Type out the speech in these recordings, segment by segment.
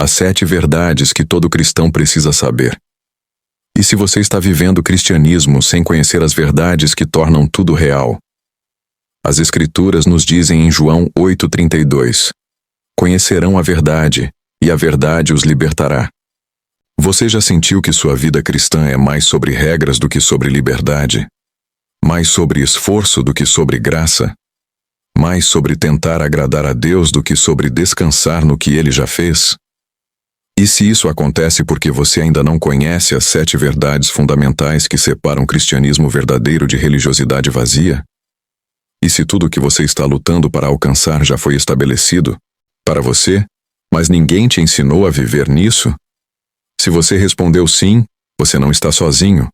As 7 verdades que todo cristão precisa saber. E se você está vivendo o cristianismo sem conhecer as verdades que tornam tudo real? As Escrituras nos dizem em João 8,32: conhecerão a verdade, e a verdade os libertará. Você já sentiu que sua vida cristã é mais sobre regras do que sobre liberdade? Mais sobre esforço do que sobre graça? Mais sobre tentar agradar a Deus do que sobre descansar no que Ele já fez? E se isso acontece porque você ainda não conhece as 7 verdades fundamentais que separam o cristianismo verdadeiro de religiosidade vazia? E se tudo o que você está lutando para alcançar já foi estabelecido para você, mas ninguém te ensinou a viver nisso? Se você respondeu sim, você não está sozinho.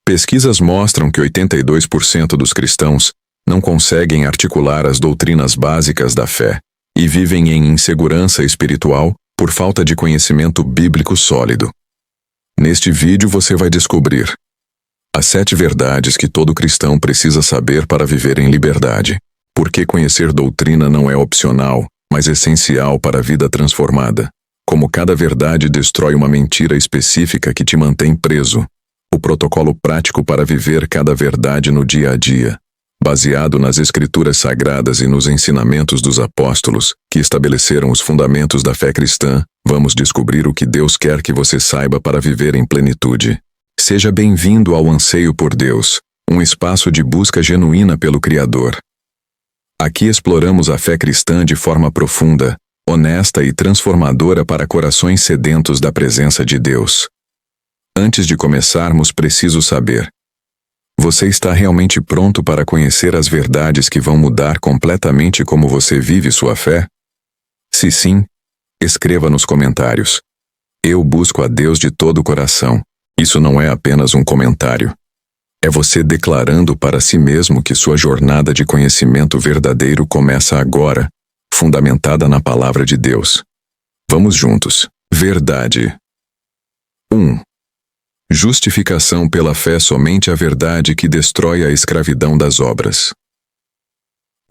Pesquisas mostram que 82% dos cristãos não conseguem articular as doutrinas básicas da fé e vivem em insegurança espiritual por falta de conhecimento bíblico sólido. Neste vídeo você vai descobrir as 7 verdades que todo cristão precisa saber para viver em liberdade. Por que conhecer doutrina não é opcional, mas essencial para a vida transformada. Como cada verdade destrói uma mentira específica que te mantém preso. O protocolo prático para viver cada verdade no dia a dia. Baseado nas Escrituras Sagradas e nos ensinamentos dos apóstolos, que estabeleceram os fundamentos da fé cristã, vamos descobrir o que Deus quer que você saiba para viver em plenitude. Seja bem-vindo ao Anseio por Deus, um espaço de busca genuína pelo Criador. Aqui exploramos a fé cristã de forma profunda, honesta e transformadora para corações sedentos da presença de Deus. Antes de começarmos, preciso saber: você está realmente pronto para conhecer as verdades que vão mudar completamente como você vive sua fé? Se sim, escreva nos comentários: eu busco a Deus de todo o coração. Isso não é apenas um comentário. É você declarando para si mesmo que sua jornada de conhecimento verdadeiro começa agora, fundamentada na palavra de Deus. Vamos juntos. Verdade. 1. Justificação pela fé. Somente a verdade que destrói a escravidão das obras.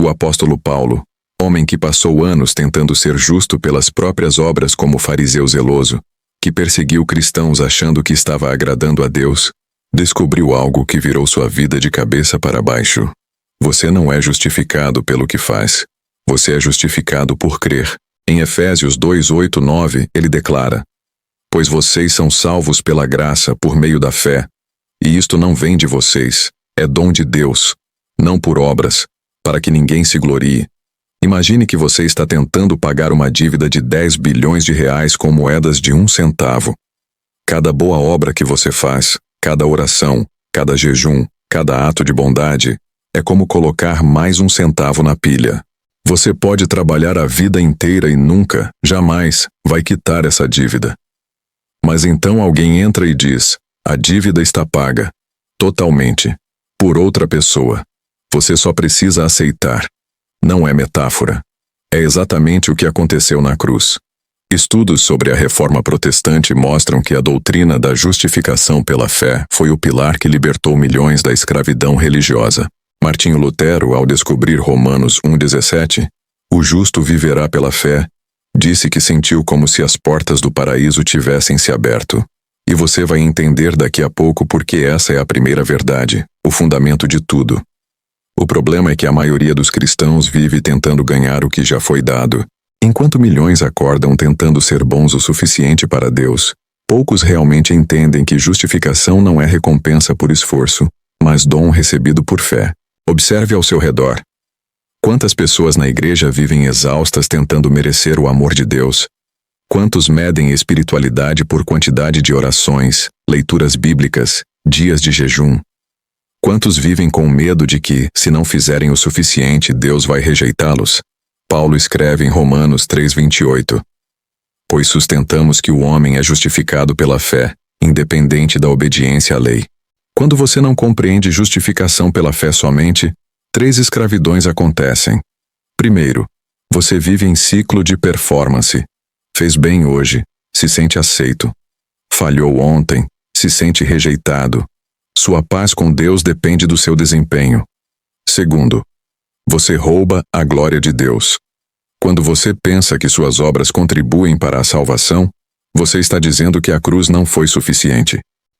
O apóstolo Paulo, homem que passou anos tentando ser justo pelas próprias obras como fariseu zeloso, que perseguiu cristãos achando que estava agradando a Deus, descobriu algo que virou sua vida de cabeça para baixo. Você não é justificado pelo que faz. Você é justificado por crer. Em Efésios 2:8-9, ele declara: pois vocês são salvos pela graça por meio da fé, e isto não vem de vocês, é dom de Deus, não por obras, para que ninguém se glorie. Imagine que você está tentando pagar uma dívida de 10 bilhões de reais com moedas de 1 centavo. Cada boa obra que você faz, cada oração, cada jejum, cada ato de bondade, é como colocar mais 1 centavo na pilha. Você pode trabalhar a vida inteira e nunca, jamais, vai quitar essa dívida. Mas então alguém entra e diz: a dívida está paga. Totalmente. Por outra pessoa. Você só precisa aceitar. Não é metáfora. É exatamente o que aconteceu na cruz. Estudos sobre a Reforma Protestante mostram que a doutrina da justificação pela fé foi o pilar que libertou milhões da escravidão religiosa. Martinho Lutero, ao descobrir Romanos 1,17, o justo viverá pela fé, disse que sentiu como se as portas do paraíso tivessem se aberto. E você vai entender daqui a pouco porque essa é a primeira verdade, o fundamento de tudo. O problema é que a maioria dos cristãos vive tentando ganhar o que já foi dado. Enquanto milhões acordam tentando ser bons o suficiente para Deus, poucos realmente entendem que justificação não é recompensa por esforço, mas dom recebido por fé. Observe ao seu redor. Quantas pessoas na igreja vivem exaustas tentando merecer o amor de Deus? Quantos medem espiritualidade por quantidade de orações, leituras bíblicas, dias de jejum? Quantos vivem com medo de que, se não fizerem o suficiente, Deus vai rejeitá-los? Paulo escreve em Romanos 3:28. Pois sustentamos que o homem é justificado pela fé, independente da obediência à lei. Quando você não compreende justificação pela fé somente, 3 escravidões acontecem. Primeiro, você vive em ciclo de performance. Fez bem hoje, se sente aceito. Falhou ontem, se sente rejeitado. Sua paz com Deus depende do seu desempenho. Segundo, você rouba a glória de Deus. Quando você pensa que suas obras contribuem para a salvação, você está dizendo que a cruz não foi suficiente.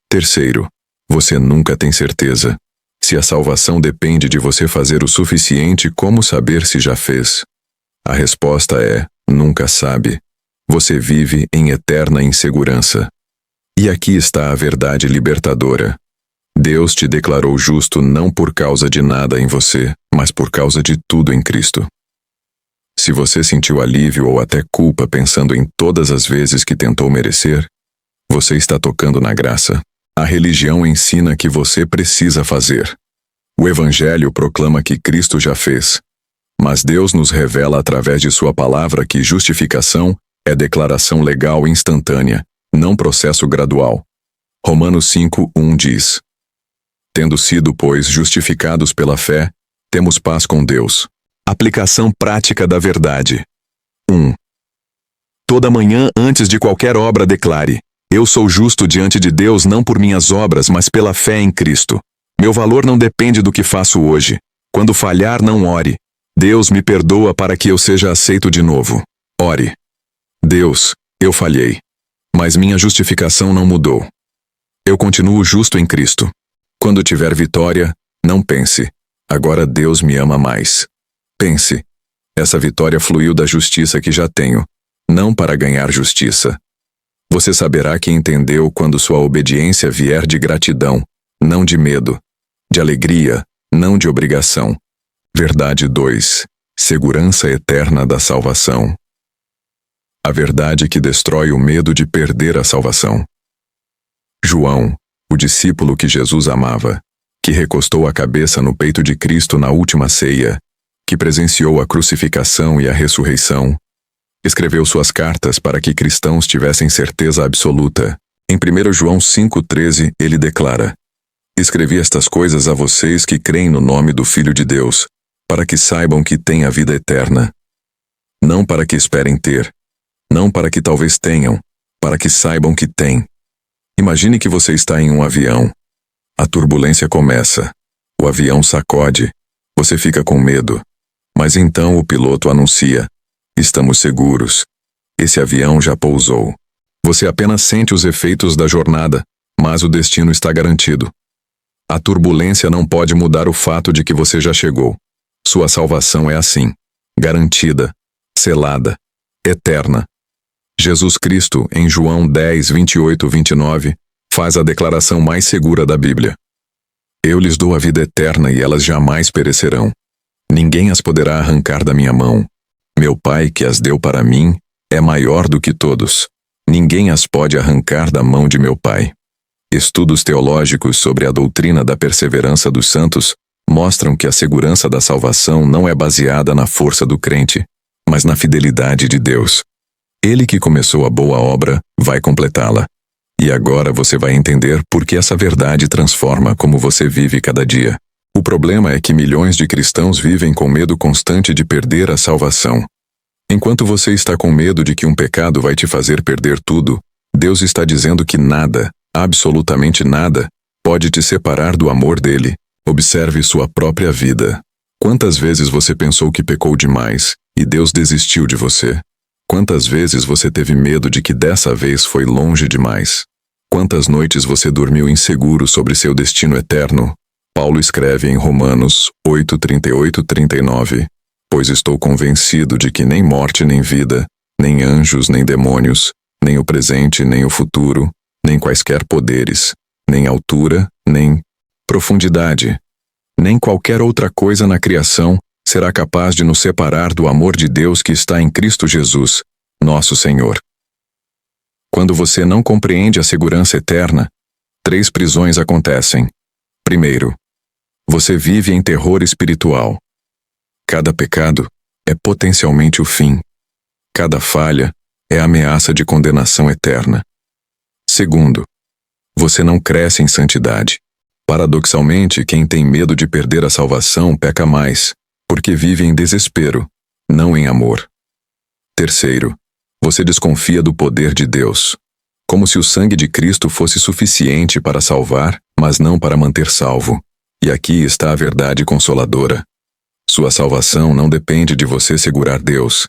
Terceiro, você nunca tem certeza. Se a salvação depende de você fazer o suficiente, como saber se já fez? A resposta é: nunca sabe. Você vive em eterna insegurança. E aqui está a verdade libertadora. Deus te declarou justo não por causa de nada em você, mas por causa de tudo em Cristo. Se você sentiu alívio ou até culpa pensando em todas as vezes que tentou merecer, você está tocando na graça. A religião ensina que você precisa fazer. O Evangelho proclama que Cristo já fez. Mas Deus nos revela através de sua palavra que justificação é declaração legal instantânea, não processo gradual. Romanos 5:1 diz: Tendo sido, pois, justificados pela fé, temos paz com Deus. Aplicação prática da verdade. 1. Toda manhã, antes de qualquer obra, declare: eu sou justo diante de Deus não por minhas obras, mas pela fé em Cristo. Meu valor não depende do que faço hoje. Quando falhar, não ore. Deus me perdoa para que eu seja aceito de novo. Ore. Deus, eu falhei. Mas minha justificação não mudou. Eu continuo justo em Cristo. Quando tiver vitória, não pense: agora Deus me ama mais. Pense: essa vitória fluiu da justiça que já tenho, não para ganhar justiça. Você saberá que entendeu quando sua obediência vier de gratidão, não de medo, de alegria, não de obrigação. Verdade 2. Segurança eterna da salvação. A verdade que destrói o medo de perder a salvação. João, o discípulo que Jesus amava, que recostou a cabeça no peito de Cristo na última ceia, que presenciou a crucificação e a ressurreição, escreveu suas cartas para que cristãos tivessem certeza absoluta. Em 1 João 5,13, ele declara: Escrevi estas coisas a vocês que creem no nome do Filho de Deus, para que saibam que têm a vida eterna. Não para que esperem ter, não para que talvez tenham, para que saibam que têm. Imagine que você está em um avião. A turbulência começa. O avião sacode. Você fica com medo. Mas então o piloto anuncia: estamos seguros. Esse avião já pousou. Você apenas sente os efeitos da jornada, mas o destino está garantido. A turbulência não pode mudar o fato de que você já chegou. Sua salvação é assim: garantida, selada, eterna. Jesus Cristo, em João 10, 28, 29, faz a declaração mais segura da Bíblia. Eu lhes dou a vida eterna e elas jamais perecerão. Ninguém as poderá arrancar da minha mão. Meu Pai, que as deu para mim, é maior do que todos. Ninguém as pode arrancar da mão de meu Pai. Estudos teológicos sobre a doutrina da perseverança dos santos mostram que a segurança da salvação não é baseada na força do crente, mas na fidelidade de Deus. Ele que começou a boa obra vai completá-la. E agora você vai entender por que essa verdade transforma como você vive cada dia. O problema é que milhões de cristãos vivem com medo constante de perder a salvação. Enquanto você está com medo de que um pecado vai te fazer perder tudo, Deus está dizendo que nada, absolutamente nada, pode te separar do amor dele. Observe sua própria vida. Quantas vezes você pensou que pecou demais e Deus desistiu de você? Quantas vezes você teve medo de que dessa vez foi longe demais? Quantas noites você dormiu inseguro sobre seu destino eterno? Paulo escreve em Romanos 8, 38, 39, pois estou convencido de que nem morte nem vida, nem anjos nem demônios, nem o presente nem o futuro, nem quaisquer poderes, nem altura, nem profundidade, nem qualquer outra coisa na criação será capaz de nos separar do amor de Deus que está em Cristo Jesus, nosso Senhor. Quando você não compreende a segurança eterna, 3 prisões acontecem. Primeiro, você vive em terror espiritual. Cada pecado é potencialmente o fim. Cada falha é ameaça de condenação eterna. Segundo, você não cresce em santidade. Paradoxalmente, quem tem medo de perder a salvação peca mais, porque vive em desespero, não em amor. Terceiro, você desconfia do poder de Deus, como se o sangue de Cristo fosse suficiente para salvar, mas não para manter salvo. E aqui está a verdade consoladora. Sua salvação não depende de você segurar Deus.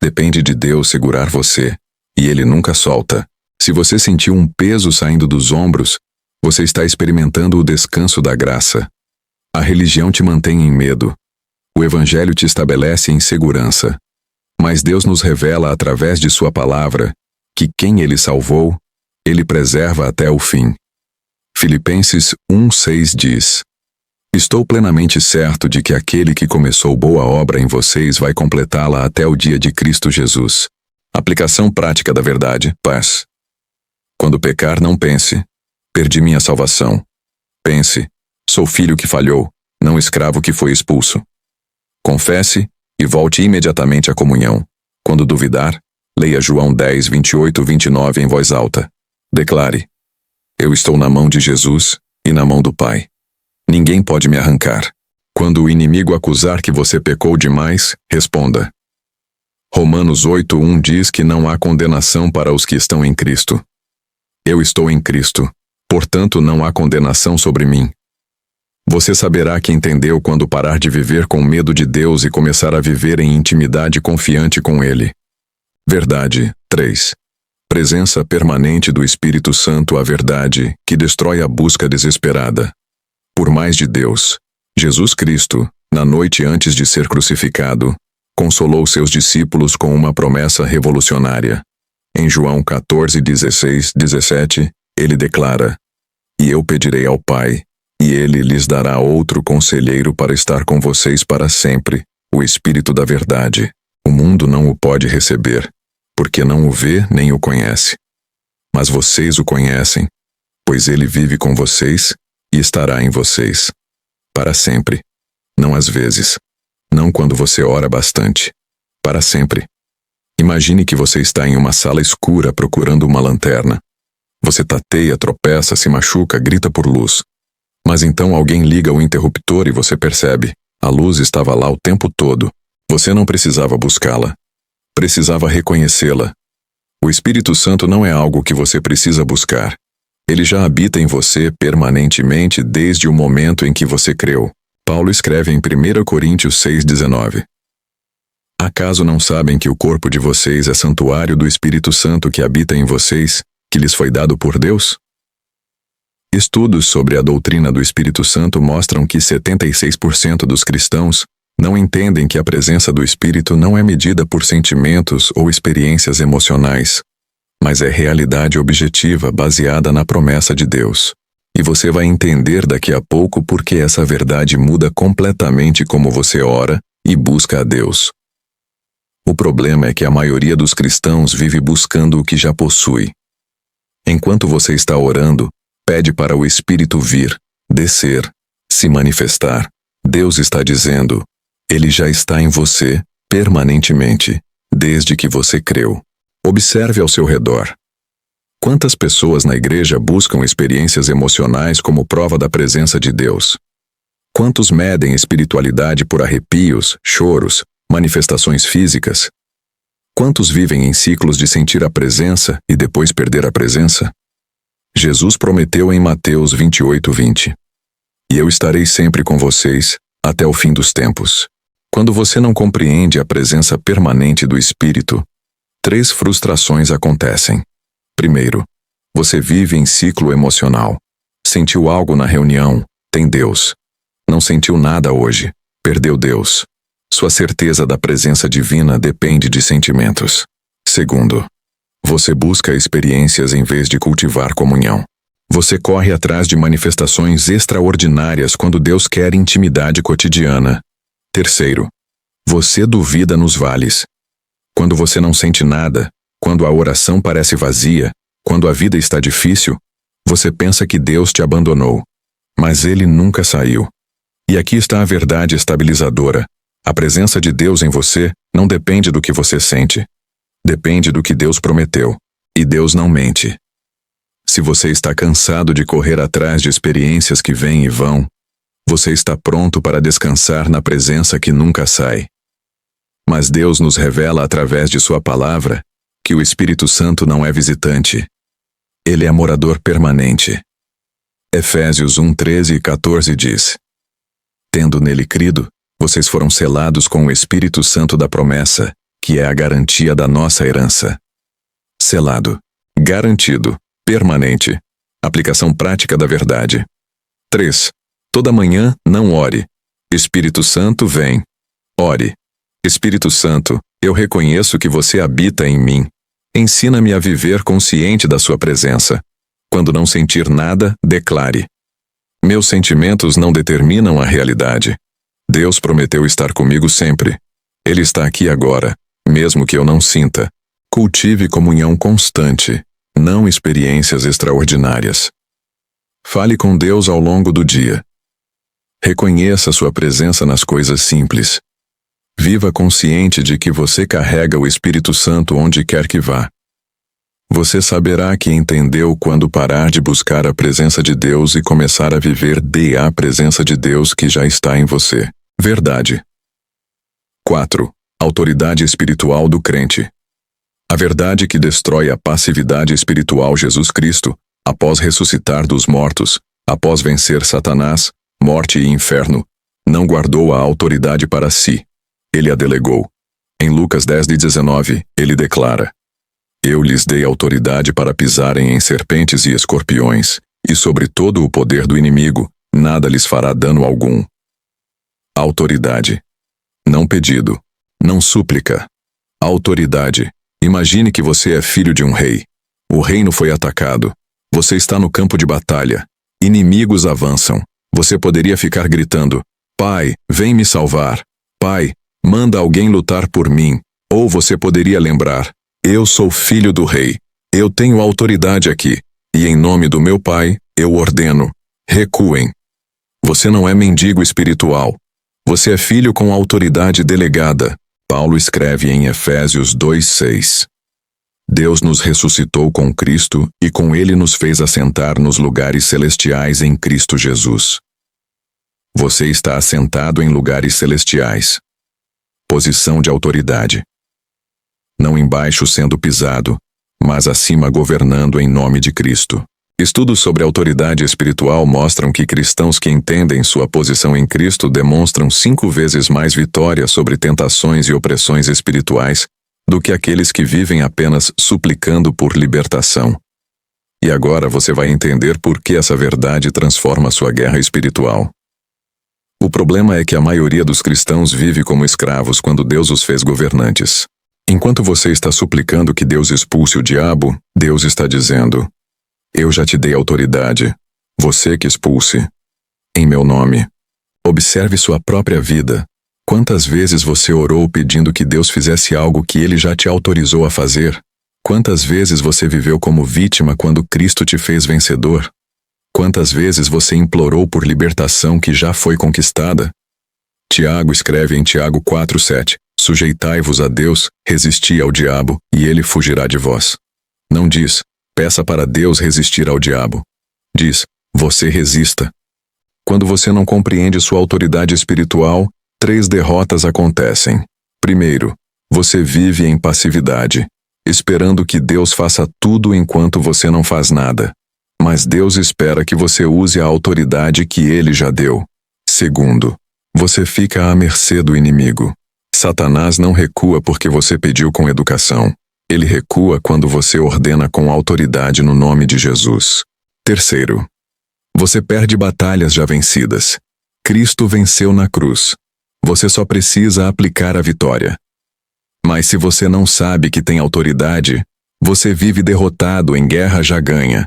Depende de Deus segurar você, e Ele nunca solta. Se você sentiu um peso saindo dos ombros, você está experimentando o descanso da graça. A religião te mantém em medo. O Evangelho te estabelece em segurança. Mas Deus nos revela através de sua palavra que quem Ele salvou, Ele preserva até o fim. Filipenses 1:6 diz: Estou plenamente certo de que aquele que começou boa obra em vocês vai completá-la até o dia de Cristo Jesus. Aplicação prática da verdade, paz. Quando pecar, não pense: perdi minha salvação. Pense: sou filho que falhou, não escravo que foi expulso. Confesse e volte imediatamente à comunhão. Quando duvidar, leia João 10, 28, 29 em voz alta. Declare: eu estou na mão de Jesus e na mão do Pai. Ninguém pode me arrancar. Quando o inimigo acusar que você pecou demais, responda. Romanos 8:1 diz que não há condenação para os que estão em Cristo. Eu estou em Cristo, portanto não há condenação sobre mim. Você saberá que entendeu quando parar de viver com medo de Deus e começar a viver em intimidade confiante com Ele. Verdade 3. Presença permanente do Espírito Santo, a verdade, que destrói a busca desesperada. Por mais de Deus, Jesus Cristo, na noite antes de ser crucificado, consolou seus discípulos com uma promessa revolucionária. Em João 14, 16, 17, ele declara: E eu pedirei ao Pai, e ele lhes dará outro conselheiro para estar com vocês para sempre, o Espírito da verdade. O mundo não o pode receber, porque não o vê nem o conhece. Mas vocês o conhecem, pois ele vive com vocês e estará em vocês. Para sempre. Não às vezes. Não quando você ora bastante. Para sempre. Imagine que você está em uma sala escura procurando uma lanterna. Você tateia, tropeça, se machuca, grita por luz. Mas então alguém liga o interruptor e você percebe: a luz estava lá o tempo todo. Você não precisava buscá-la. Precisava reconhecê-la. O Espírito Santo não é algo que você precisa buscar. Ele já habita em você permanentemente desde o momento em que você creu. Paulo escreve em 1 Coríntios 6,19. Acaso não sabem que o corpo de vocês é santuário do Espírito Santo que habita em vocês, que lhes foi dado por Deus? Estudos sobre a doutrina do Espírito Santo mostram que 76% dos cristãos não entendem que a presença do Espírito não é medida por sentimentos ou experiências emocionais, mas é realidade objetiva baseada na promessa de Deus. E você vai entender daqui a pouco porque essa verdade muda completamente como você ora e busca a Deus. O problema é que a maioria dos cristãos vive buscando o que já possui. Enquanto você está orando, pede para o Espírito vir, descer, se manifestar. Deus está dizendo: Ele já está em você, permanentemente, desde que você creu. Observe ao seu redor. Quantas pessoas na igreja buscam experiências emocionais como prova da presença de Deus? Quantos medem espiritualidade por arrepios, choros, manifestações físicas? Quantos vivem em ciclos de sentir a presença e depois perder a presença? Jesus prometeu em Mateus 28:20: E eu estarei sempre com vocês, até o fim dos tempos. Quando você não compreende a presença permanente do Espírito, 3 frustrações acontecem. Primeiro, você vive em ciclo emocional. Sentiu algo na reunião, tem Deus. Não sentiu nada hoje, perdeu Deus. Sua certeza da presença divina depende de sentimentos. Segundo, você busca experiências em vez de cultivar comunhão. Você corre atrás de manifestações extraordinárias quando Deus quer intimidade cotidiana. Terceiro, você duvida nos vales. Quando você não sente nada, quando a oração parece vazia, quando a vida está difícil, você pensa que Deus te abandonou. Mas Ele nunca saiu. E aqui está a verdade estabilizadora. A presença de Deus em você não depende do que você sente. Depende do que Deus prometeu. E Deus não mente. Se você está cansado de correr atrás de experiências que vêm e vão, você está pronto para descansar na presença que nunca sai. Mas Deus nos revela através de sua palavra que o Espírito Santo não é visitante. Ele é morador permanente. Efésios 1:13 e 14 diz: Tendo nele crido, vocês foram selados com o Espírito Santo da promessa, que é a garantia da nossa herança. Selado. Garantido. Permanente. Aplicação prática da verdade. 3. Toda manhã, não ore. Espírito Santo vem. Ore. Espírito Santo, eu reconheço que você habita em mim. Ensina-me a viver consciente da sua presença. Quando não sentir nada, declare: meus sentimentos não determinam a realidade. Deus prometeu estar comigo sempre. Ele está aqui agora, mesmo que eu não sinta. Cultive comunhão constante, não experiências extraordinárias. Fale com Deus ao longo do dia. Reconheça sua presença nas coisas simples. Viva consciente de que você carrega o Espírito Santo onde quer que vá. Você saberá que entendeu quando parar de buscar a presença de Deus e começar a viver da presença de Deus que já está em você. Verdade. 4. Autoridade espiritual do crente. A verdade que destrói a passividade espiritual Jesus Cristo, após ressuscitar dos mortos, após vencer Satanás, morte e inferno, não guardou a autoridade para si. Ele a delegou. Em Lucas 10:19, ele declara: eu lhes dei autoridade para pisarem em serpentes e escorpiões, e sobre todo o poder do inimigo, nada lhes fará dano algum. Autoridade. Não pedido. Não súplica. Autoridade. Imagine que você é filho de um rei. O reino foi atacado. Você está no campo de batalha. Inimigos avançam. Você poderia ficar gritando: Pai, vem me salvar. Pai, manda alguém lutar por mim. Ou você poderia lembrar: eu sou filho do rei. Eu tenho autoridade aqui. E em nome do meu pai, eu ordeno: recuem. Você não é mendigo espiritual. Você é filho com autoridade delegada. Paulo escreve em Efésios 2:6. Deus nos ressuscitou com Cristo e com ele nos fez assentar nos lugares celestiais em Cristo Jesus. Você está assentado em lugares celestiais. Posição de autoridade. Não embaixo sendo pisado, mas acima governando em nome de Cristo. Estudos sobre autoridade espiritual mostram que cristãos que entendem sua posição em Cristo demonstram 5 vezes mais vitória sobre tentações e opressões espirituais do que aqueles que vivem apenas suplicando por libertação. E agora você vai entender por que essa verdade transforma sua guerra espiritual. O problema é que a maioria dos cristãos vive como escravos quando Deus os fez governantes. Enquanto você está suplicando que Deus expulse o diabo, Deus está dizendo: eu já te dei autoridade. Você que expulse. Em meu nome. Observe sua própria vida. Quantas vezes você orou pedindo que Deus fizesse algo que ele já te autorizou a fazer? Quantas vezes você viveu como vítima quando Cristo te fez vencedor? Quantas vezes você implorou por libertação que já foi conquistada? Tiago escreve em Tiago 4:7, sujeitai-vos a Deus, resisti ao diabo, e ele fugirá de vós. Não diz: peça para Deus resistir ao diabo. Diz: você resista. Quando você não compreende sua autoridade espiritual, 3 derrotas acontecem. Primeiro, você vive em passividade, esperando que Deus faça tudo enquanto você não faz nada. Mas Deus espera que você use a autoridade que ele já deu. Segundo, você fica à mercê do inimigo. Satanás não recua porque você pediu com educação. Ele recua quando você ordena com autoridade no nome de Jesus. Terceiro, você perde batalhas já vencidas. Cristo venceu na cruz. Você só precisa aplicar a vitória. Mas se você não sabe que tem autoridade, você vive derrotado em guerra já ganha.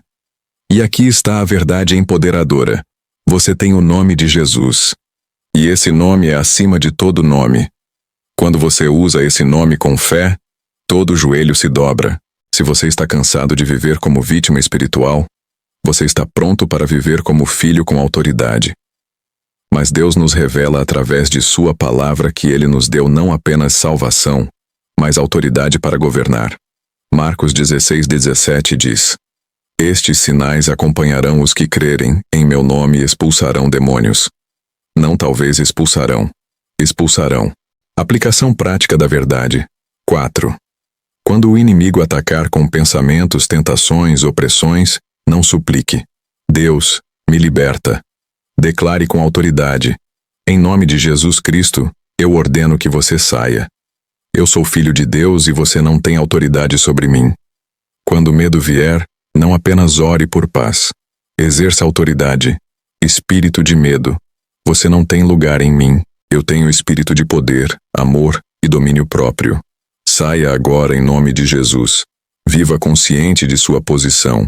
E aqui está a verdade empoderadora. Você tem o nome de Jesus. E esse nome é acima de todo nome. Quando você usa esse nome com fé, todo joelho se dobra. Se você está cansado de viver como vítima espiritual, você está pronto para viver como filho com autoridade. Mas Deus nos revela através de sua palavra que ele nos deu não apenas salvação, mas autoridade para governar. Marcos 16:17 diz: estes sinais acompanharão os que crerem, em meu nome expulsarão demônios. Não talvez expulsarão. Expulsarão. Aplicação prática da verdade. 4. Quando o inimigo atacar com pensamentos, tentações, opressões, não suplique: Deus, me liberta. Declare com autoridade: em nome de Jesus Cristo, eu ordeno que você saia. Eu sou filho de Deus e você não tem autoridade sobre mim. Quando o medo vier, não apenas ore por paz. Exerça autoridade. Espírito de medo. Você não tem lugar em mim. Eu tenho espírito de poder, amor e domínio próprio. Saia agora em nome de Jesus. Viva consciente de sua posição.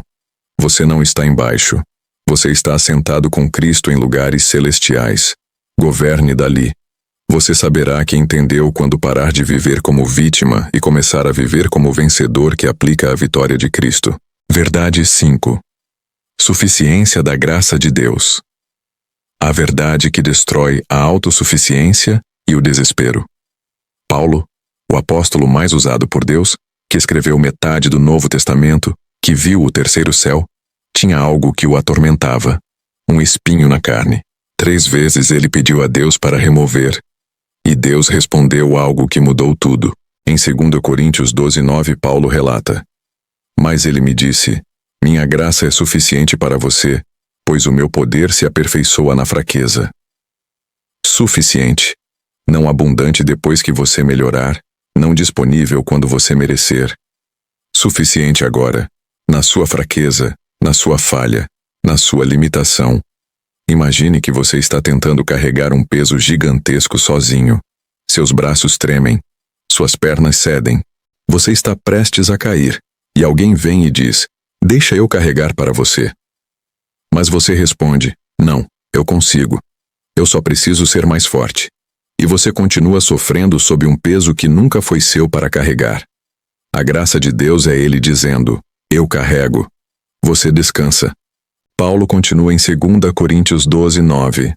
Você não está embaixo. Você está assentado com Cristo em lugares celestiais. Governe dali. Você saberá que entendeu quando parar de viver como vítima e começar a viver como vencedor que aplica a vitória de Cristo. Verdade 5. Suficiência da graça de Deus. A verdade que destrói a autossuficiência e o desespero. Paulo, o apóstolo mais usado por Deus, que escreveu metade do Novo Testamento, que viu o terceiro céu, tinha algo que o atormentava, um espinho na carne. 3 vezes ele pediu a Deus para remover, e Deus respondeu algo que mudou tudo. Em 2 Coríntios 12:9, Paulo relata: Mas ele me disse, minha graça é suficiente para você, pois o meu poder se aperfeiçoa na fraqueza. Suficiente. Não abundante depois que você melhorar, não disponível quando você merecer. Suficiente agora, na sua fraqueza, na sua falha, na sua limitação. Imagine que você está tentando carregar um peso gigantesco sozinho. Seus braços tremem, suas pernas cedem. Você está prestes a cair, e alguém vem e diz, deixa eu carregar para você. Mas você responde, não, eu consigo. Eu só preciso ser mais forte. E você continua sofrendo sob um peso que nunca foi seu para carregar. A graça de Deus é Ele dizendo, eu carrego. Você descansa. Paulo continua em 2 Coríntios 12:9.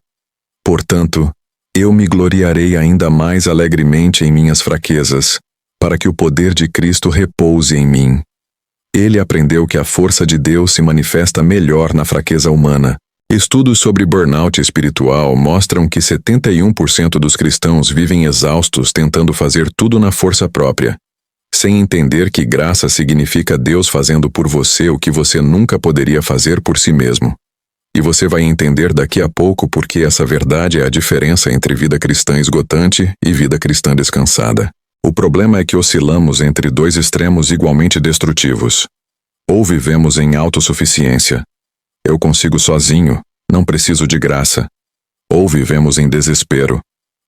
Portanto, eu me gloriarei ainda mais alegremente em minhas fraquezas, para que o poder de Cristo repouse em mim. Ele aprendeu que a força de Deus se manifesta melhor na fraqueza humana. Estudos sobre burnout espiritual mostram que 71% dos cristãos vivem exaustos tentando fazer tudo na força própria, sem entender que graça significa Deus fazendo por você o que você nunca poderia fazer por si mesmo. E você vai entender daqui a pouco porque essa verdade é a diferença entre vida cristã esgotante e vida cristã descansada. O problema é que oscilamos entre 2 extremos igualmente destrutivos. Ou vivemos em autossuficiência. Eu consigo sozinho, não preciso de graça. Ou vivemos em desespero.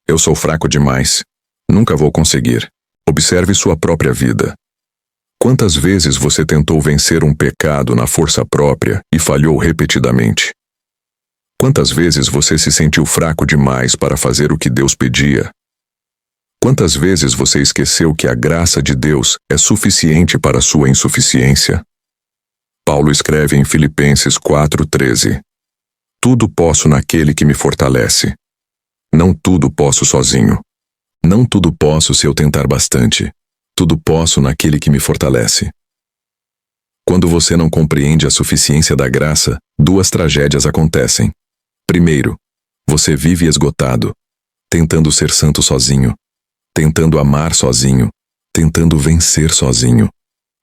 Eu sou fraco demais. Nunca vou conseguir. Observe sua própria vida. Quantas vezes você tentou vencer um pecado na força própria e falhou repetidamente? Quantas vezes você se sentiu fraco demais para fazer o que Deus pedia? Quantas vezes você esqueceu que a graça de Deus é suficiente para sua insuficiência? Paulo escreve em Filipenses 4:13. Tudo posso naquele que me fortalece. Não tudo posso sozinho. Não tudo posso se eu tentar bastante. Tudo posso naquele que me fortalece. Quando você não compreende a suficiência da graça, 2 tragédias acontecem. Primeiro, você vive esgotado, tentando ser santo sozinho, tentando amar sozinho, tentando vencer sozinho.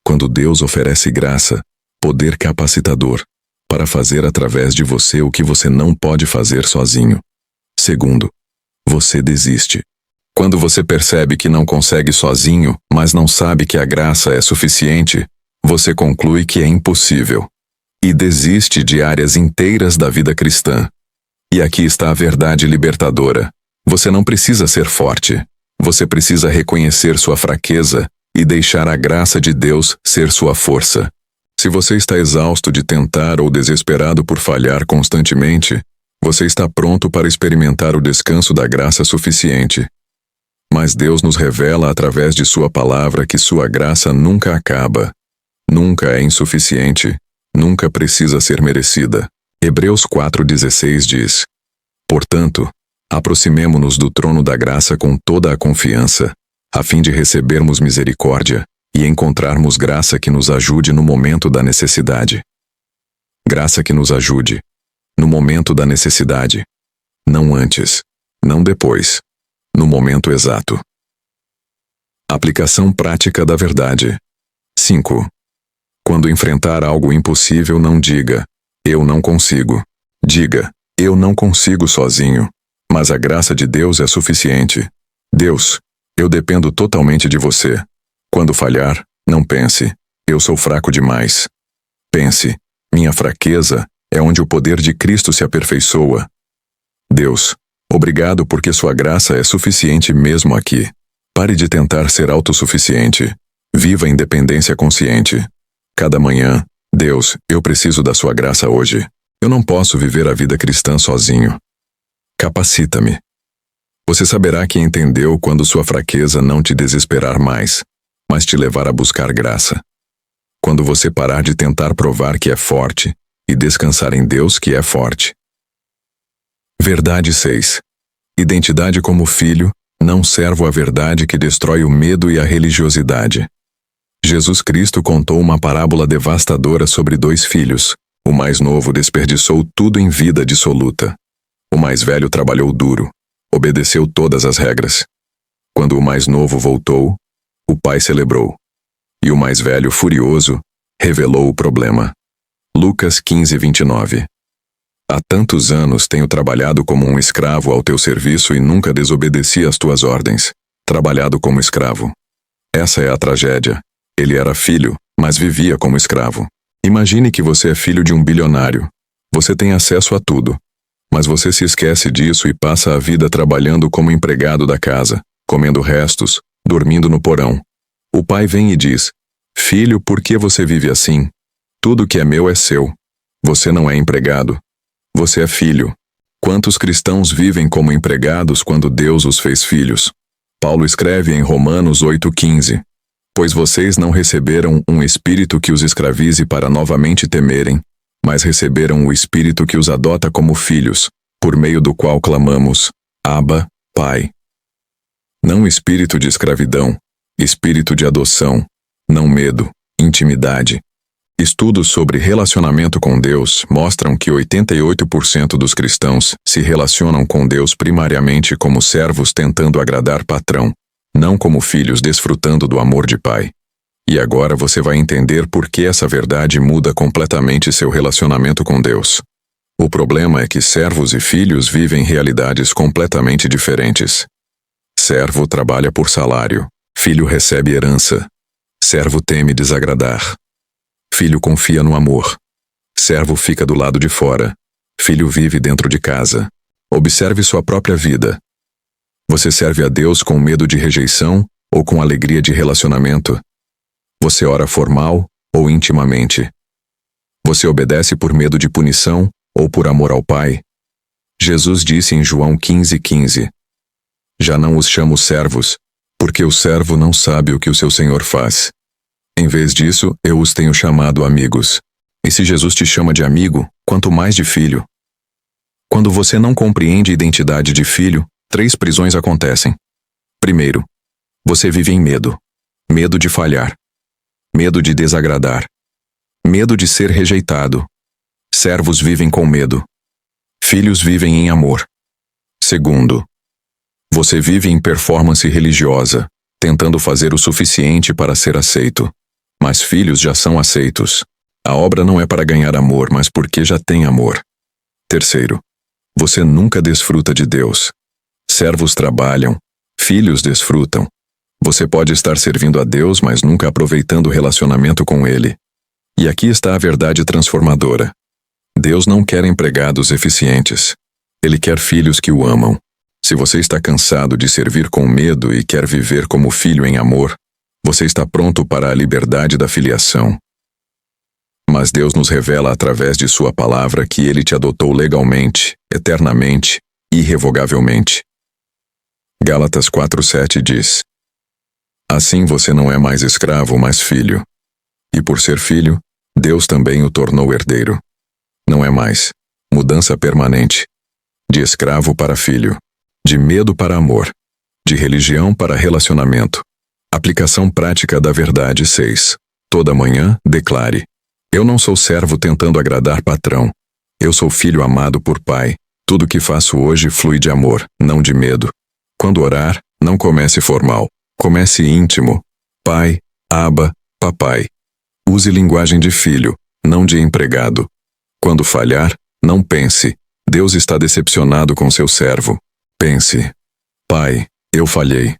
Quando Deus oferece graça, poder capacitador, para fazer através de você o que você não pode fazer sozinho. Segundo, você desiste. Quando você percebe que não consegue sozinho, mas não sabe que a graça é suficiente, você conclui que é impossível. E desiste de áreas inteiras da vida cristã. E aqui está a verdade libertadora. Você não precisa ser forte. Você precisa reconhecer sua fraqueza e deixar a graça de Deus ser sua força. Se você está exausto de tentar ou desesperado por falhar constantemente, você está pronto para experimentar o descanso da graça suficiente. Mas Deus nos revela através de sua palavra que sua graça nunca acaba, nunca é insuficiente, nunca precisa ser merecida. Hebreus 4:16 diz: Portanto, aproximemo-nos do trono da graça com toda a confiança, a fim de recebermos misericórdia e encontrarmos graça que nos ajude no momento da necessidade. Graça que nos ajude no momento da necessidade. Não antes, não depois, no momento exato. Aplicação prática da verdade. 5. Quando enfrentar algo impossível, não diga, eu não consigo. Diga, eu não consigo sozinho, mas a graça de Deus é suficiente. Deus, Eu dependo totalmente de você. Quando falhar, não pense, eu sou fraco demais. Pense, minha fraqueza é onde o poder de Cristo se aperfeiçoa. Deus, obrigado porque sua graça é suficiente mesmo aqui. Pare de tentar ser autossuficiente. Viva a independência consciente. Cada manhã, Deus, eu preciso da sua graça hoje. Eu não posso viver a vida cristã sozinho. Capacita-me. Você saberá que entendeu quando sua fraqueza não te desesperar mais, mas te levar a buscar graça. Quando você parar de tentar provar que é forte e descansar em Deus que é forte. Verdade 6. Identidade como filho, não servo à verdade que destrói o medo e a religiosidade. Jesus Cristo contou uma parábola devastadora sobre 2 filhos. O mais novo desperdiçou tudo em vida dissoluta. O mais velho trabalhou duro, obedeceu todas as regras. Quando o mais novo voltou, o pai celebrou. E o mais velho, furioso, revelou o problema. Lucas 15:29. Há tantos anos tenho trabalhado como um escravo ao teu serviço e nunca desobedeci às tuas ordens. Trabalhado como escravo. Essa é a tragédia. Ele era filho, mas vivia como escravo. Imagine que você é filho de um bilionário. Você tem acesso a tudo. Mas você se esquece disso e passa a vida trabalhando como empregado da casa, comendo restos, dormindo no porão. O pai vem e diz: Filho, por que você vive assim? Tudo que é meu é seu. Você não é empregado. Você é filho. Quantos cristãos vivem como empregados quando Deus os fez filhos? Paulo escreve em Romanos 8:15. Pois vocês não receberam um espírito que os escravize para novamente temerem, mas receberam o espírito que os adota como filhos, por meio do qual clamamos: Abba, Pai. Não espírito de escravidão, espírito de adoção, não medo, intimidade. Estudos sobre relacionamento com Deus mostram que 88% dos cristãos se relacionam com Deus primariamente como servos tentando agradar patrão, não como filhos desfrutando do amor de pai. E agora você vai entender por que essa verdade muda completamente seu relacionamento com Deus. O problema é que servos e filhos vivem realidades completamente diferentes. Servo trabalha por salário, filho recebe herança. Servo teme desagradar. Filho confia no amor. Servo fica do lado de fora. Filho vive dentro de casa. Observe sua própria vida. Você serve a Deus com medo de rejeição ou com alegria de relacionamento? Você ora formal ou intimamente? Você obedece por medo de punição ou por amor ao Pai? Jesus disse em João 15:15: Já não os chamo servos, porque o servo não sabe o que o seu senhor faz. Em vez disso, eu os tenho chamado amigos. E se Jesus te chama de amigo, quanto mais de filho? Quando você não compreende a identidade de filho, 3 prisões acontecem. Primeiro, você vive em medo. Medo de falhar. Medo de desagradar. Medo de ser rejeitado. Servos vivem com medo. Filhos vivem em amor. Segundo, você vive em performance religiosa, tentando fazer o suficiente para ser aceito. Mas filhos já são aceitos. A obra não é para ganhar amor, mas porque já tem amor. Terceiro, você nunca desfruta de Deus. Servos trabalham, filhos desfrutam. Você pode estar servindo a Deus, mas nunca aproveitando o relacionamento com Ele. E aqui está a verdade transformadora. Deus não quer empregados eficientes. Ele quer filhos que o amam. Se você está cansado de servir com medo e quer viver como filho em amor, você está pronto para a liberdade da filiação. Mas Deus nos revela através de sua palavra que Ele te adotou legalmente, eternamente, irrevogavelmente. Gálatas 4:7 diz: Assim você não é mais escravo, mas filho. E por ser filho, Deus também o tornou herdeiro. Não é mais mudança permanente. De escravo para filho. De medo para amor. De religião para relacionamento. Aplicação prática da verdade 6. Toda manhã, declare: Eu não sou servo tentando agradar patrão. Eu sou filho amado por pai. Tudo que faço hoje flui de amor, não de medo. Quando orar, não comece formal. Comece íntimo. Pai, Abba, papai. Use linguagem de filho, não de empregado. Quando falhar, não pense: Deus está decepcionado com seu servo. Pense: Pai, eu falhei.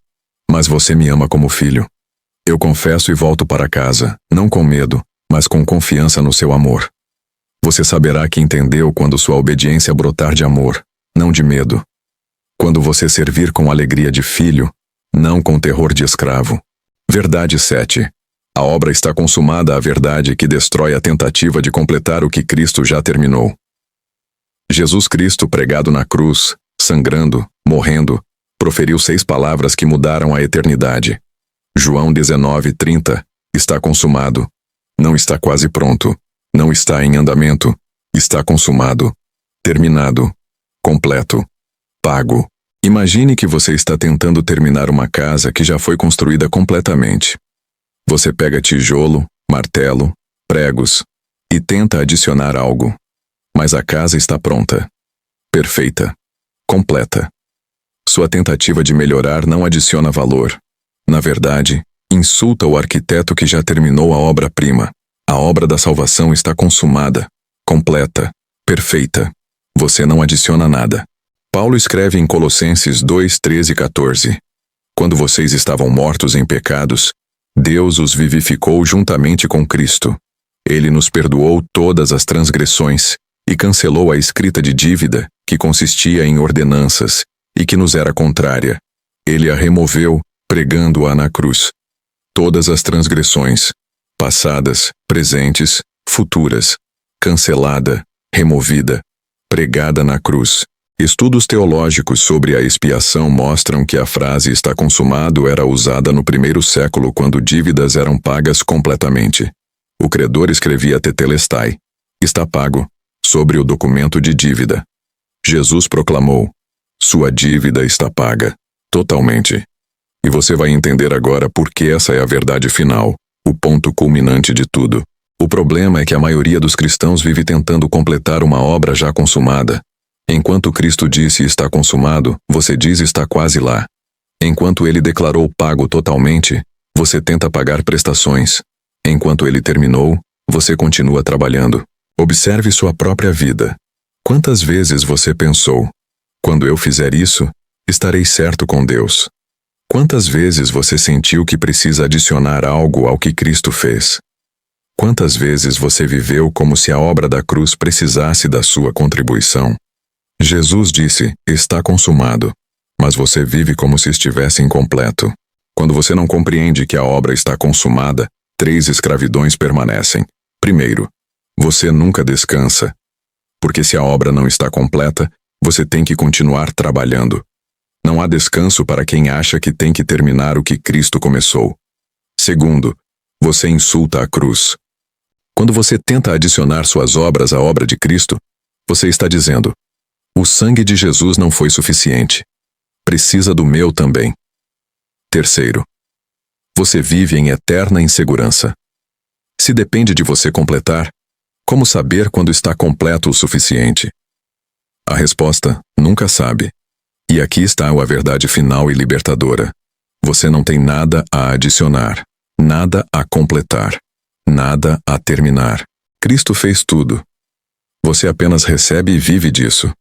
Mas você me ama como filho. Eu confesso e volto para casa, não com medo, mas com confiança no seu amor. Você saberá que entendeu quando sua obediência brotar de amor, não de medo. Quando você servir com alegria de filho, não com terror de escravo. Verdade 7. A obra está consumada, a verdade que destrói a tentativa de completar o que Cristo já terminou. Jesus Cristo, pregado na cruz, sangrando, morrendo, proferiu 6 palavras que mudaram a eternidade. João 19:30. Está consumado. Não está quase pronto. Não está em andamento. Está consumado. Terminado. Completo. Pago. Imagine que você está tentando terminar uma casa que já foi construída completamente. Você pega tijolo, martelo, pregos e tenta adicionar algo. Mas a casa está pronta. Perfeita. Completa. Sua tentativa de melhorar não adiciona valor. Na verdade, insulta o arquiteto que já terminou a obra-prima. A obra da salvação está consumada, completa, perfeita. Você não adiciona nada. Paulo escreve em Colossenses 2:13 e 14. Quando vocês estavam mortos em pecados, Deus os vivificou juntamente com Cristo. Ele nos perdoou todas as transgressões e cancelou a escrita de dívida que consistia em ordenanças e que nos era contrária. Ele a removeu, pregando-a na cruz. Todas as transgressões, passadas, presentes, futuras, cancelada, removida, pregada na cruz. Estudos teológicos sobre a expiação mostram que a frase está consumado era usada no primeiro século quando dívidas eram pagas completamente. O credor escrevia tetelestai, está pago, sobre o documento de dívida. Jesus proclamou, sua dívida está paga, totalmente. E você vai entender agora por que essa é a verdade final, o ponto culminante de tudo. O problema é que a maioria dos cristãos vive tentando completar uma obra já consumada. Enquanto Cristo disse está consumado, você diz está quase lá. Enquanto ele declarou pago totalmente, você tenta pagar prestações. Enquanto ele terminou, você continua trabalhando. Observe sua própria vida. Quantas vezes você pensou, quando eu fizer isso, estarei certo com Deus? Quantas vezes você sentiu que precisa adicionar algo ao que Cristo fez? Quantas vezes você viveu como se a obra da cruz precisasse da sua contribuição? Jesus disse, está consumado, mas você vive como se estivesse incompleto. Quando você não compreende que a obra está consumada, 3 escravidões permanecem. Primeiro, você nunca descansa. Porque se a obra não está completa, você tem que continuar trabalhando. Não há descanso para quem acha que tem que terminar o que Cristo começou. Segundo, você insulta a cruz. Quando você tenta adicionar suas obras à obra de Cristo, você está dizendo, o sangue de Jesus não foi suficiente. Precisa do meu também. Terceiro, você vive em eterna insegurança. Se depende de você completar, como saber quando está completo o suficiente? A resposta, nunca sabe. E aqui está a verdade final e libertadora. Você não tem nada a adicionar, nada a completar, nada a terminar. Cristo fez tudo. Você apenas recebe e vive disso.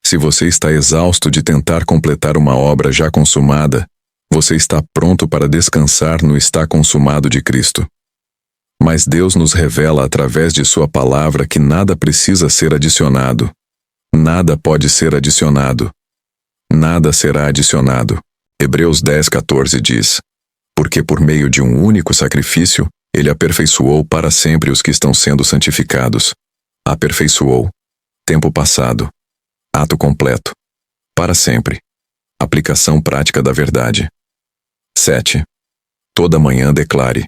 Se você está exausto de tentar completar uma obra já consumada, você está pronto para descansar no está consumado de Cristo. Mas Deus nos revela através de sua palavra que nada precisa ser adicionado. Nada pode ser adicionado. Nada será adicionado. Hebreus 10:14 diz, porque por meio de um único sacrifício, ele aperfeiçoou para sempre os que estão sendo santificados. Aperfeiçoou. Tempo passado. Ato completo. Para sempre. Aplicação prática da verdade. 7. Toda manhã declare,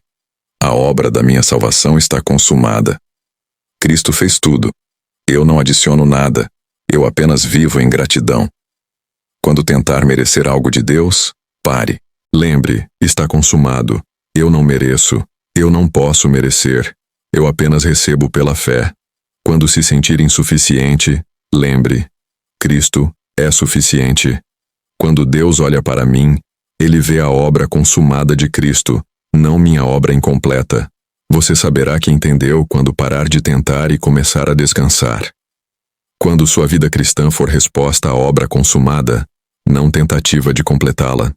a obra da minha salvação está consumada. Cristo fez tudo. Eu não adiciono nada. Eu apenas vivo em gratidão. Quando tentar merecer algo de Deus, pare. Lembre, está consumado. Eu não mereço. Eu não posso merecer. Eu apenas recebo pela fé. Quando se sentir insuficiente, lembre, Cristo é suficiente. Quando Deus olha para mim, ele vê a obra consumada de Cristo, não minha obra incompleta. Você saberá que entendeu quando parar de tentar e começar a descansar. Quando sua vida cristã for resposta à obra consumada, não tentativa de completá-la,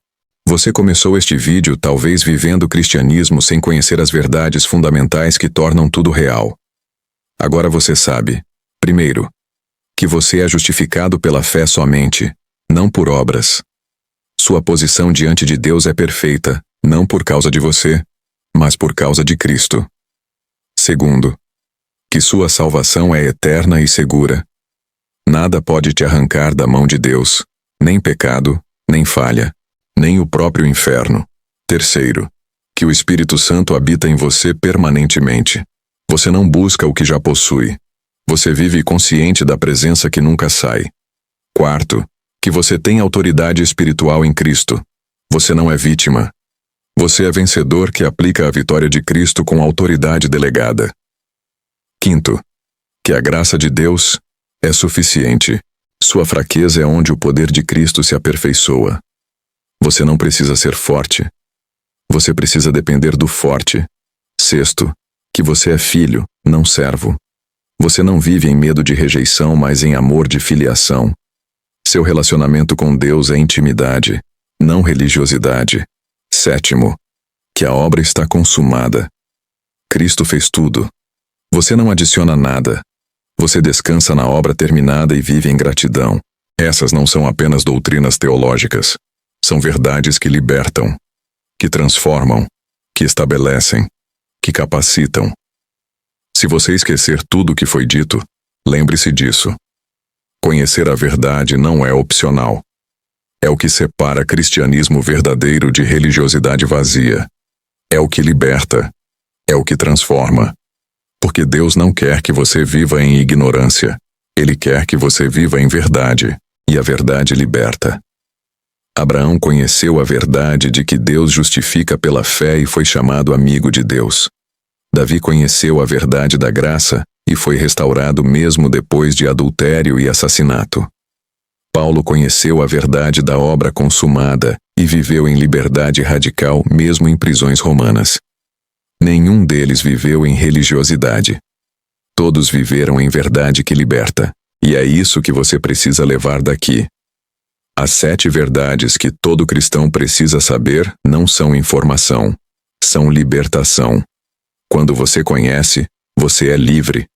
Você começou este vídeo talvez vivendo o cristianismo sem conhecer as verdades fundamentais que tornam tudo real. Agora você sabe, primeiro, que você é justificado pela fé somente, não por obras. Sua posição diante de Deus é perfeita, não por causa de você, mas por causa de Cristo. Segundo, que sua salvação é eterna e segura. Nada pode te arrancar da mão de Deus, nem pecado, nem falha, nem o próprio inferno. Terceiro, que o Espírito Santo habita em você permanentemente. Você não busca o que já possui. Você vive consciente da presença que nunca sai. Quarto, que você tem autoridade espiritual em Cristo. Você não é vítima. Você é vencedor que aplica a vitória de Cristo com autoridade delegada. Quinto, que a graça de Deus é suficiente. Sua fraqueza é onde o poder de Cristo se aperfeiçoa. Você não precisa ser forte. Você precisa depender do forte. Sexto, que você é filho, não servo. Você não vive em medo de rejeição, mas em amor de filiação. Seu relacionamento com Deus é intimidade, não religiosidade. Sétimo, que a obra está consumada. Cristo fez tudo. Você não adiciona nada. Você descansa na obra terminada e vive em gratidão. Essas não são apenas doutrinas teológicas. São verdades que libertam, que transformam, que estabelecem, que capacitam. Se você esquecer tudo o que foi dito, lembre-se disso. Conhecer a verdade não é opcional. É o que separa cristianismo verdadeiro de religiosidade vazia. É o que liberta. É o que transforma. Porque Deus não quer que você viva em ignorância. Ele quer que você viva em verdade, e a verdade liberta. Abraão conheceu a verdade de que Deus justifica pela fé e foi chamado amigo de Deus. Davi conheceu a verdade da graça e foi restaurado mesmo depois de adultério e assassinato. Paulo conheceu a verdade da obra consumada e viveu em liberdade radical mesmo em prisões romanas. Nenhum deles viveu em religiosidade. Todos viveram em verdade que liberta, e é isso que você precisa levar daqui. As 7 verdades que todo cristão precisa saber não são informação, são libertação. Quando você conhece, você é livre.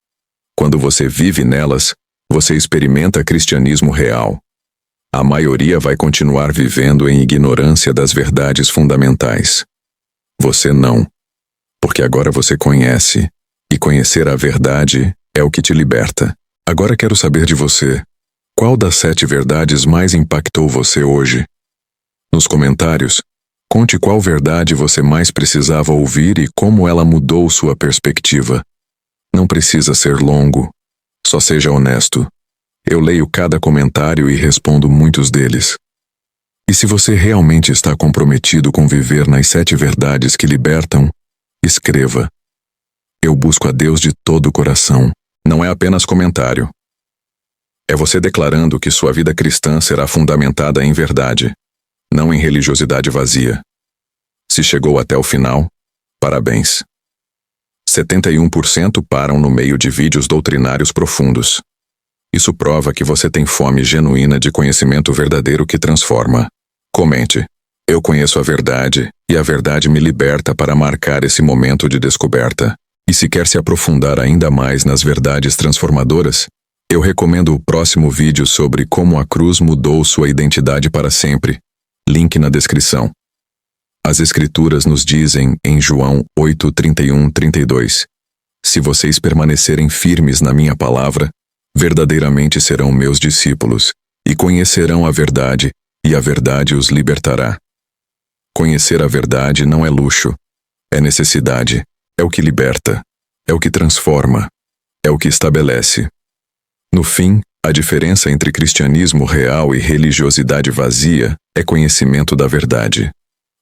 Quando você vive nelas, você experimenta cristianismo real. A maioria vai continuar vivendo em ignorância das verdades fundamentais. Você não. Porque agora você conhece, e conhecer a verdade é o que te liberta. Agora quero saber de você. Qual das 7 verdades mais impactou você hoje? Nos comentários, conte qual verdade você mais precisava ouvir e como ela mudou sua perspectiva. Não precisa ser longo. Só seja honesto. Eu leio cada comentário e respondo muitos deles. E se você realmente está comprometido com viver nas 7 verdades que libertam, escreva. Eu busco a Deus de todo o coração. Não é apenas comentário. É você declarando que sua vida cristã será fundamentada em verdade, não em religiosidade vazia. Se chegou até o final, parabéns. 71% param no meio de vídeos doutrinários profundos. Isso prova que você tem fome genuína de conhecimento verdadeiro que transforma. Comente. Eu conheço a verdade, e a verdade me liberta para marcar esse momento de descoberta. E se quer se aprofundar ainda mais nas verdades transformadoras, eu recomendo o próximo vídeo sobre como a cruz mudou sua identidade para sempre. Link na descrição. As Escrituras nos dizem, em João 8:31-32, se vocês permanecerem firmes na minha palavra, verdadeiramente serão meus discípulos, e conhecerão a verdade, e a verdade os libertará. Conhecer a verdade não é luxo, é necessidade, é o que liberta, é o que transforma, é o que estabelece. No fim, a diferença entre cristianismo real e religiosidade vazia é conhecimento da verdade.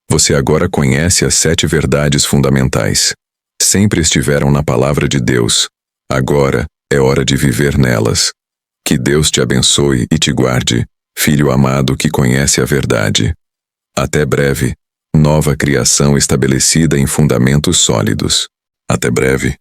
Você agora conhece as 7 verdades fundamentais. Sempre estiveram na palavra de Deus. Agora é hora de viver nelas. Que Deus te abençoe e te guarde, filho amado que conhece a verdade. Até breve. Nova criação estabelecida em fundamentos sólidos. Até breve.